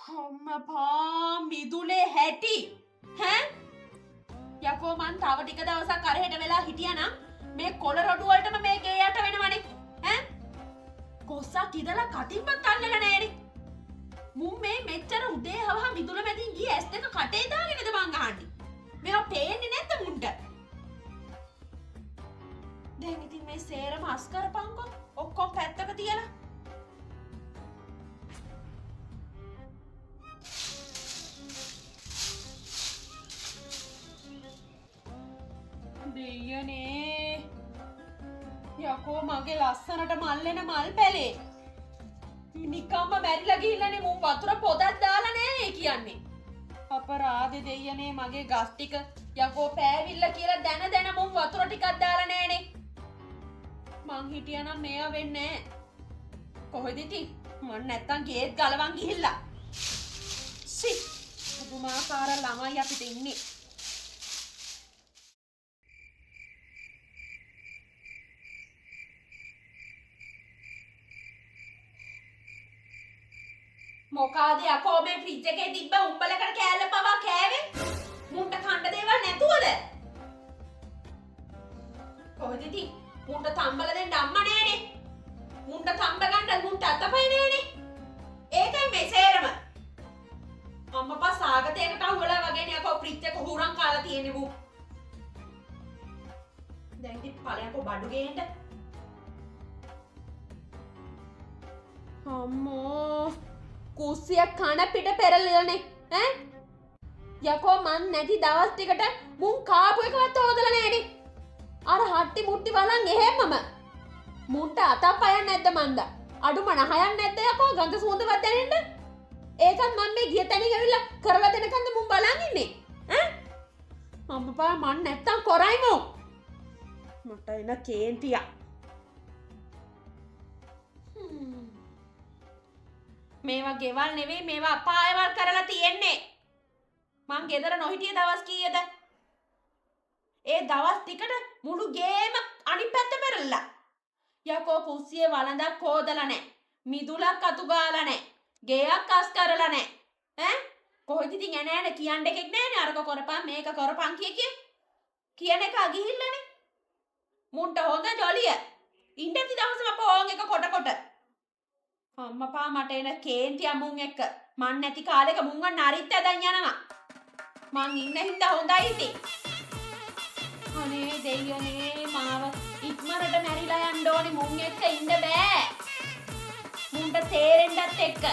අම්මපා මිදුලේ හැටි හැ යකෝ මං තව ටික දවසක් අරහෙට වෙලා හිටියනම් මේ කොළ රොඩු වලටම මේ ගේ යට වෙනවනේ ඈ කොස්සක් ඉදලා කටින්වත් අල්ලලා නෑනේ මුන් මේ මෙච්චර උදේ හවහ මිදුල මැදින් ගියේ ඇස් දෙක කටේ දාගෙනද මං අහන්නේ මේවා පේන්නේ නැද්ද මුන්ට දැන් ඉතින් මේ සේරම අස් කරපන්කෝ ඔක්කොම පැත්තක තියලා දෙයනේ යකෝ මගේ ලස්සනට මල්ලෙන මල් පැලේ නිකම්ම මැරිලා ගිහිල්ලානේ මුන් වතුර පොදක් දාලා නෑ කියන්නේ අපරාධේ දෙයනේ මගේ ගස් ටික යකෝ පෑවිල්ල කියලා දැන මුන් වතුර ටිකක් දාලා නෑනේ මං හිටියානම් මේවා වෙන්නේ නෑ කොහෙද ඉතින් මං නැත්තම් ගේට් ගලවන් ගිහිල්ලා සි පුදුමාකාර ළමයි අපිට ඉන්නේ මොකාද යකෝ මේ ෆ්‍රිජ් එකේ තිබ්බ උඹලකට කෑල්ල පවා කෑවේ මුන්ට කන්න දේවල් නැතුවද කොහෙද ඉතින් මුන්ට තම්බල දෙන්න අම්මා නෑනේ මුන්ට තම්බ ගන්න මුන්ට අතපය නෑනේ ඒකයි මේ සේරම අම්මපා සාගතයකට අහුවලා වගේනේ යකෝ ෆ්‍රිජ් එක හුරන් කාලා තියෙන්නේ මු දැන් ඉතින් ඵලයන්කෝ බඩු ගේන්න අම්මෝ කුස්සියක් කන පිට පෙරලලනේ ඈ යකෝ මන් නැති දවස් ටිකට මුන් කාපු එකවත් හොදලා නෑනේ අර හට්ටි මුට්ටි බලන් එහෙමම මුන්ට අතපයන් නැද්ද මන්ද අඩුම නහයන් නැද්ද යකෝ ගඳ සුවඳවත් දැනෙන්න ඒකත් මන් මේ ගිය තැනින් ඇවිල්ලා කරලා දෙනකන්ද මුන් බලන් ඉන්නේ ඈ අම්මපා මන් නැත්තම් කරයිමු මට එන කේන්තියක් මේවා ගෙවල් නෙවෙයි මේවා අපායවල් කරලා තියෙන්නේ මං ගෙදර නොහිටිය දවස් කීයද ඒ දවස් ටිකට මුළු ගේම අනිත් පැත්ත පෙරලලා යකෝ කුස්සියේ වළඳක් හොදලා නැහැ මිදුලක් අතු ගාලා නැහැ ගෙයක් අස් කරලා නැහැ ඈ කොහෙද ඉතින් ඇනෑන කියන්න එකෙක් නැහැනේ අරක කරපන් මේක කරපන් කියන එක ගිහිල්ලානේ මුන්ට හොඳ ජොලිය ඉන්න දවසම පොන් එක කොට අම්මපා මට එන කේන්තිය මුන් එක්ක මන් නැති කාලෙක මුන්ව නරිත් ඇදන් යනවා මං ඉන්න හින්දා හොඳයි ඉතින් අනේ දෙයියනේ මාව ඉක්මනට මැරිලා යන්න ඕනේ මුන් එක්ක ඉන්න බෑ මුන්ට තේරෙන්නත් එක්ක